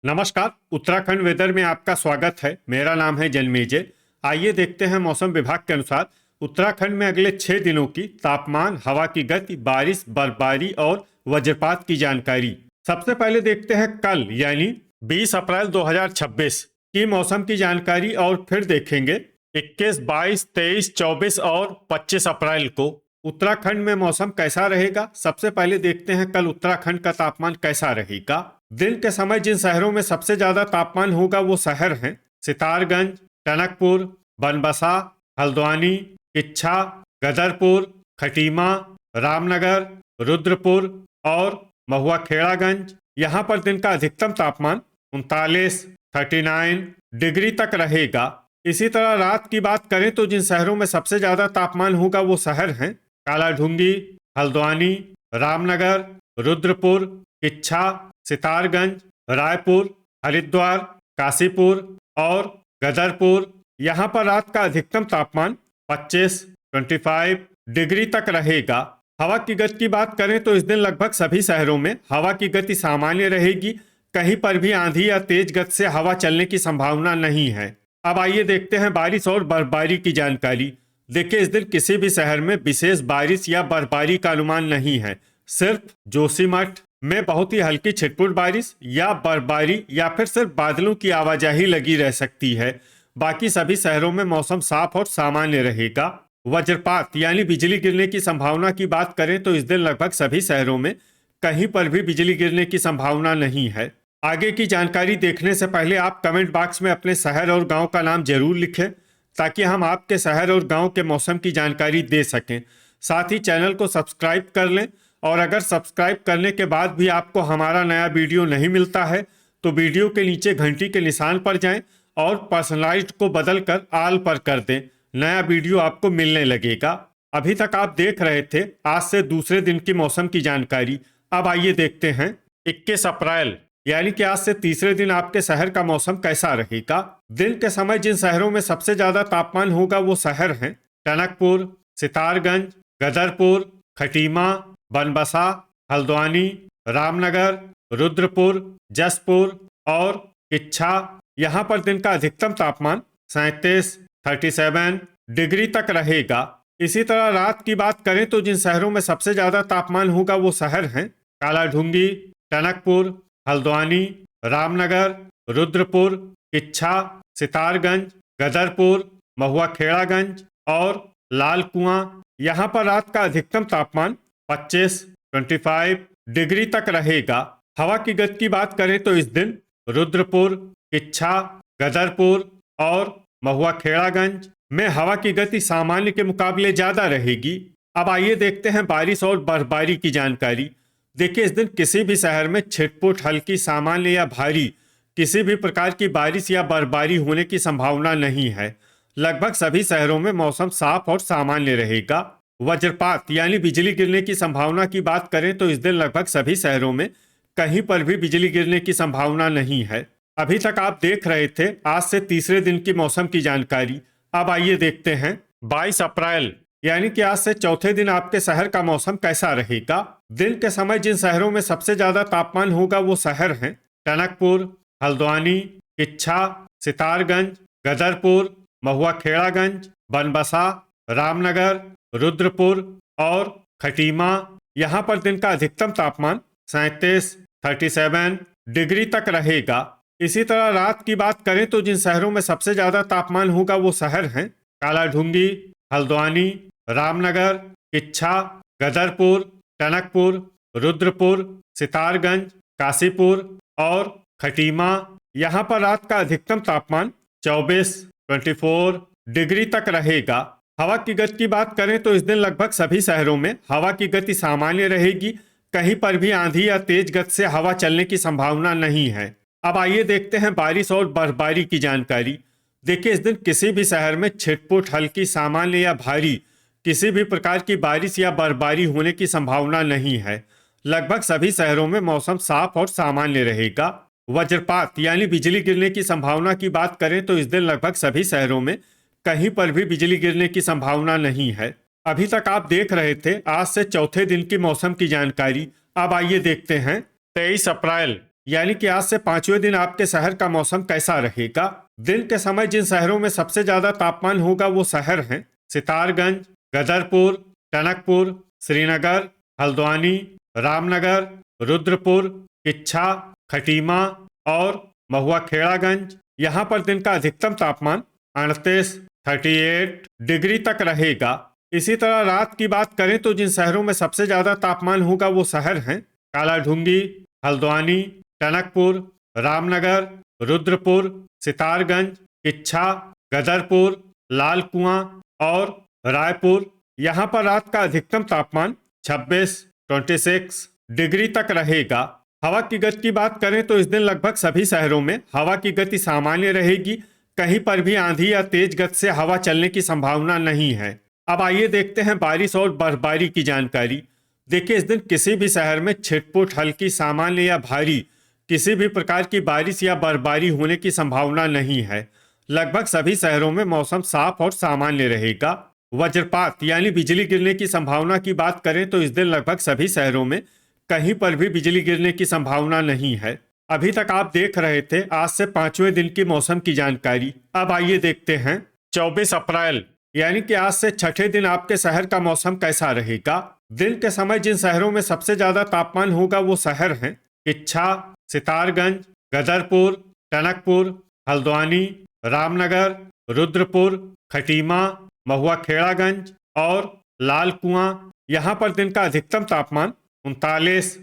नमस्कार। उत्तराखंड वेदर में आपका स्वागत है। मेरा नाम है जन्मेजय। आइए देखते हैं मौसम विभाग के अनुसार उत्तराखंड में अगले 6 दिनों की तापमान, हवा की गति, बारिश, बर्फबारी और वज्रपात की जानकारी। सबसे पहले देखते हैं कल यानी 20 अप्रैल 2026 की मौसम की जानकारी और फिर देखेंगे 21, 22, 23, 24 और 25 अप्रैल को उत्तराखंड में मौसम कैसा रहेगा। सबसे पहले देखते हैं कल उत्तराखंड का तापमान कैसा रहेगा। दिन के समय जिन शहरों में सबसे ज्यादा तापमान होगा वो शहर हैं सितारगंज, टनकपुर, बनबसा, हल्द्वानी, किच्छा, गदरपुर, खटीमा, रामनगर, रुद्रपुर और महुआ खेड़ागंज। यहाँ पर दिन का अधिकतम तापमान 39 डिग्री तक रहेगा। इसी तरह रात की बात करें तो जिन शहरों में सबसे ज्यादा तापमान होगा वो शहर हैं कालाढूंगी, हल्द्वानी, रामनगर, रुद्रपुर, किच्छा, सितारगंज, रायपुर, हरिद्वार, काशीपुर और गदरपुर। यहाँ पर रात का अधिकतम तापमान 25 डिग्री तक रहेगा। हवा की गति की बात करें तो इस दिन लगभग सभी शहरों में हवा की गति सामान्य रहेगी। कहीं पर भी आंधी या तेज गति से हवा चलने की संभावना नहीं है। अब आइए देखते हैं बारिश और बर्फबारी की जानकारी। देखिए, इस दिन किसी भी शहर में विशेष बारिश या बर्फबारी का अनुमान नहीं है। सिर्फ जोशीमठ में बहुत ही हल्की छिटपुट बारिश या बर्फबारी या फिर सिर्फ बादलों की आवाजाही लगी रह सकती है। बाकी सभी शहरों में मौसम साफ और सामान्य रहेगा। वज्रपात यानी बिजली गिरने की संभावना की बात करें तो इस दिन लगभग सभी शहरों में कहीं पर भी बिजली गिरने की संभावना नहीं है। आगे की जानकारी देखने से पहले आप कमेंट बॉक्स में अपने शहर और गांव का नाम जरूर लिखें ताकि हम आपके शहर और गांव के मौसम की जानकारी दे सकें। साथ ही चैनल को सब्सक्राइब कर लें और अगर सब्सक्राइब करने के बाद भी आपको हमारा नया वीडियो नहीं मिलता है तो वीडियो के नीचे घंटी के निशान पर जाएं और पर्सनलाइज्ड को बदलकर ऑल पर कर दें। नया वीडियो आपको मिलने लगेगा। अभी तक आप देख रहे थे आज से दूसरे दिन की मौसम की जानकारी। अब आइए देखते हैं 21 अप्रैल यानी कि आज से तीसरे दिन आपके शहर का मौसम कैसा रहेगा। दिन के समय जिन शहरों में सबसे ज्यादा तापमान होगा वो शहर हैं टनकपुर, सितारगंज, गदरपुर, खटीमा, बनबसा, हल्द्वानी, रामनगर, रुद्रपुर, जसपुर और किच्छा। यहाँ पर दिन का अधिकतम तापमान 37 डिग्री तक रहेगा। इसी तरह रात की बात करें तो जिन शहरों में सबसे ज्यादा तापमान होगा वो शहर हैं कालाढूंगी, टनकपुर, हल्द्वानी, रामनगर, रुद्रपुर, किच्छा, सितारगंज, गदरपुर, महुआ खेड़ागंज और लाल कुआं। यहाँ पर रात का अधिकतम तापमान 25 डिग्री तक रहेगा। हवा की गति की बात करें तो इस दिन रुद्रपुर, किच्छा, गदरपुर और महुआ खेड़ागंज में हवा की गति सामान्य के मुकाबले ज्यादा रहेगी। अब आइए देखते हैं बारिश और बर्फबारी की जानकारी। देखिए, इस दिन किसी भी शहर में छिटपुट, हल्की, सामान्य या भारी किसी भी प्रकार की बारिश या बर्फबारी होने की संभावना नहीं है। लगभग सभी शहरों में मौसम साफ और सामान्य रहेगा। वज्रपात यानी बिजली गिरने की संभावना की बात करें तो इस दिन लगभग सभी शहरों में कहीं पर भी बिजली गिरने की संभावना नहीं है। अभी तक आप देख रहे थे आज से तीसरे दिन की मौसम की जानकारी। अब आइए देखते हैं 22 अप्रैल यानी कि आज से चौथे दिन आपके शहर का मौसम कैसा रहेगा। दिन के समय जिन शहरों में सबसे ज्यादा तापमान होगा वो शहर हैं टनकपुर, हल्द्वानी, किच्छा, सितारगंज, गदरपुर, महुआ खेड़ागंज, बनबसा, रामनगर, रुद्रपुर और खटीमा। यहाँ पर दिन का अधिकतम तापमान 37 डिग्री तक रहेगा। इसी तरह रात की बात करें तो जिन शहरों में सबसे ज्यादा तापमान होगा वो शहर हैं कालाढूंगी, हल्द्वानी, रामनगर, किच्छा, गदरपुर, टनकपुर, रुद्रपुर, सितारगंज, काशीपुर और खटीमा। यहाँ पर रात का अधिकतम तापमान 24 डिग्री तक रहेगा। हवा की गति की बात करें तो इस दिन लगभग सभी शहरों में हवा की गति सामान्य रहेगी। कहीं पर भी आंधी या तेज गति से हवा चलने की संभावना नहीं है। अब आइए देखते हैं बारिश और बर्फबारी की जानकारी। देखिए, इस दिन किसी भी शहर में छिटपुट, हल्की, सामान्य या भारी किसी भी प्रकार की बारिश या बर्फबारी होने की संभावना नहीं है। लगभग सभी शहरों में मौसम साफ और सामान्य रहेगा। वज्रपात यानी बिजली गिरने की संभावना की बात करें तो इस दिन लगभग सभी शहरों में कहीं पर भी बिजली गिरने की संभावना नहीं है। अभी तक आप देख रहे थे आज से चौथे दिन की मौसम की जानकारी। अब आइए देखते हैं 23 अप्रैल यानी कि आज से 5वें दिन आपके शहर का मौसम कैसा रहेगा। दिन के समय जिन शहरों में सबसे ज्यादा तापमान होगा वो शहर हैं सितारगंज, गदरपुर, टनकपुर, श्रीनगर, हल्द्वानी, रामनगर, रुद्रपुर, किच्छा, खटीमा और महुआ खेड़ागंज। यहाँ पर दिन का अधिकतम तापमान 38 डिग्री तक रहेगा। इसी तरह रात की बात करें तो जिन शहरों में सबसे ज्यादा तापमान होगा वो शहर हैं कालाढूंगी, हल्द्वानी, टनकपुर, रामनगर, रुद्रपुर, सितारगंज, किच्छा, गदरपुर, लाल कुआं और रायपुर। यहाँ पर रात का अधिकतम तापमान 26 डिग्री तक रहेगा। हवा की गति की बात करें तो इस दिन लगभग सभी शहरों में हवा की गति सामान्य रहेगी। कहीं पर भी आंधी या तेज गति से हवा चलने की संभावना नहीं है। अब आइए देखते हैं बारिश और बर्फबारी की जानकारी। देखिए, इस दिन किसी भी शहर में छिटपुट, हल्की, सामान्य या भारी किसी भी प्रकार की बारिश या बर्फबारी होने की संभावना नहीं है। लगभग सभी शहरों में मौसम साफ और सामान्य रहेगा। वज्रपात यानी बिजली गिरने की संभावना की बात करें तो इस दिन लगभग सभी शहरों में कहीं पर भी बिजली गिरने की संभावना नहीं है। अभी तक आप देख रहे थे आज से 5वें दिन की मौसम की जानकारी। अब आइए देखते हैं 24 अप्रैल यानी कि आज से 6ठे दिन आपके शहर का मौसम कैसा रहेगा। दिन के समय जिन शहरों में सबसे ज्यादा तापमान होगा वो शहर हैं किच्छा, सितारगंज, गदरपुर, टनकपुर, हल्द्वानी, रामनगर, रुद्रपुर, खटीमा, महुआ खेड़ागंज और लाल कुआं। यहाँ पर दिन का अधिकतम तापमान 39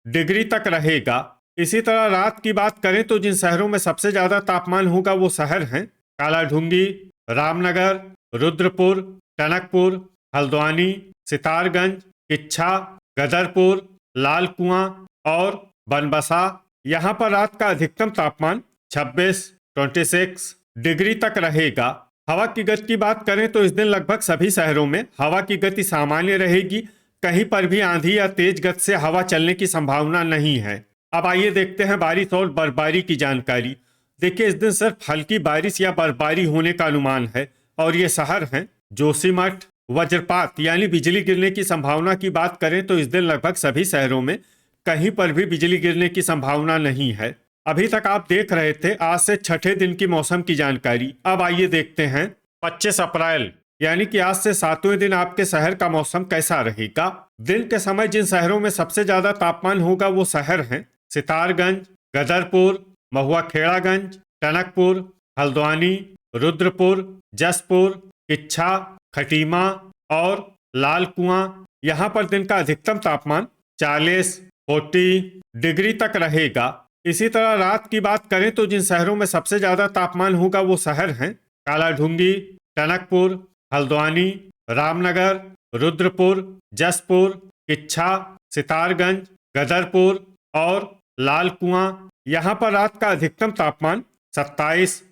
डिग्री तक रहेगा। इसी तरह रात की बात करें तो जिन शहरों में सबसे ज्यादा तापमान होगा वो शहर हैं कालाढूंगी, रामनगर, रुद्रपुर, टनकपुर, हल्द्वानी, सितारगंज, किच्छा, गदरपुर, लाल कुआं और बनबसा। यहाँ पर रात का अधिकतम तापमान 26 डिग्री तक रहेगा। हवा की गति की बात करें तो इस दिन लगभग सभी शहरों में हवा की गति सामान्य रहेगी। कहीं पर भी आंधी या तेज गति से हवा चलने की संभावना नहीं है। अब आइए देखते हैं बारिश और बर्फबारी की जानकारी। देखिए, इस दिन सिर्फ हल्की बारिश या बर्फबारी होने का अनुमान है और ये शहर हैं जोशीमठ। वज्रपात यानी बिजली गिरने की संभावना की बात करें तो इस दिन लगभग सभी शहरों में कहीं पर भी बिजली गिरने की संभावना नहीं है। अभी तक आप देख रहे थे आज से 6ठे दिन की मौसम की जानकारी। अब आइए देखते हैं 25 अप्रैल यानी कि आज से 7वें दिन आपके शहर का मौसम कैसा रहेगा। दिन के समय जिन शहरों में सबसे ज्यादा तापमान होगा वो शहर हैं सितारगंज, गदरपुर, महुआ खेड़ागंज, टनकपुर, हल्द्वानी, रुद्रपुर, जसपुर, किच्छा, खटीमा और लाल कुआं। यहाँ पर दिन का अधिकतम तापमान 40 डिग्री तक रहेगा। इसी तरह रात की बात करें तो जिन शहरों में सबसे ज्यादा तापमान होगा वो शहर हैं कालाढूंगी, टनकपुर, हल्द्वानी, रामनगर, रुद्रपुर, जसपुर, किच्छा, सितारगंज, गदरपुर और लाल कुआं। यहाँ पर रात का अधिकतम तापमान 27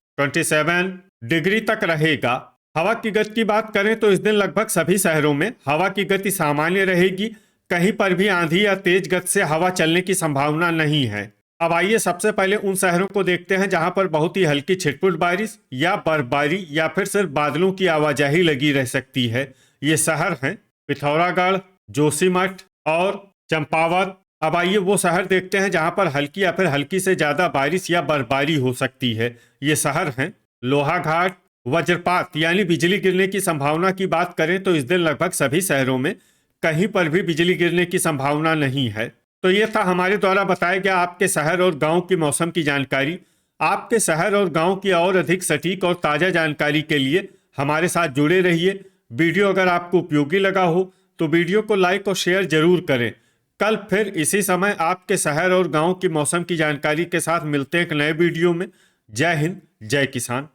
डिग्री तक रहेगा। हवा की गति की बात करें तो इस दिन लगभग सभी शहरों में हवा की गति सामान्य रहेगी। कहीं पर भी आंधी या तेज गति से हवा चलने की संभावना नहीं है। अब आइए सबसे पहले उन शहरों को देखते हैं जहां पर बहुत ही हल्की छिटपुट बारिश या बर्फबारी या फिर सिर्फ बादलों की आवाजाही लगी रह सकती है। ये शहर हैं पिथौरागढ़, जोशीमठ और चंपावत। अब आइए वो शहर देखते हैं जहां पर हल्की या फिर हल्की से ज्यादा बारिश या बर्फबारी हो सकती है। ये शहर हैं लोहाघाट। वज्रपात यानी बिजली गिरने की संभावना की बात करें तो इस दिन लगभग सभी शहरों में कहीं पर भी बिजली गिरने की संभावना नहीं है। तो ये था हमारे द्वारा बताया गया आपके शहर और गांव की मौसम की जानकारी। आपके शहर और गांव की और अधिक सटीक और ताज़ा जानकारी के लिए हमारे साथ जुड़े रहिए। वीडियो अगर आपको उपयोगी लगा हो तो वीडियो को लाइक और शेयर जरूर करें। कल फिर इसी समय आपके शहर और गांव की मौसम की जानकारी के साथ मिलते हैं एक नए वीडियो में। जय हिंद, जय किसान।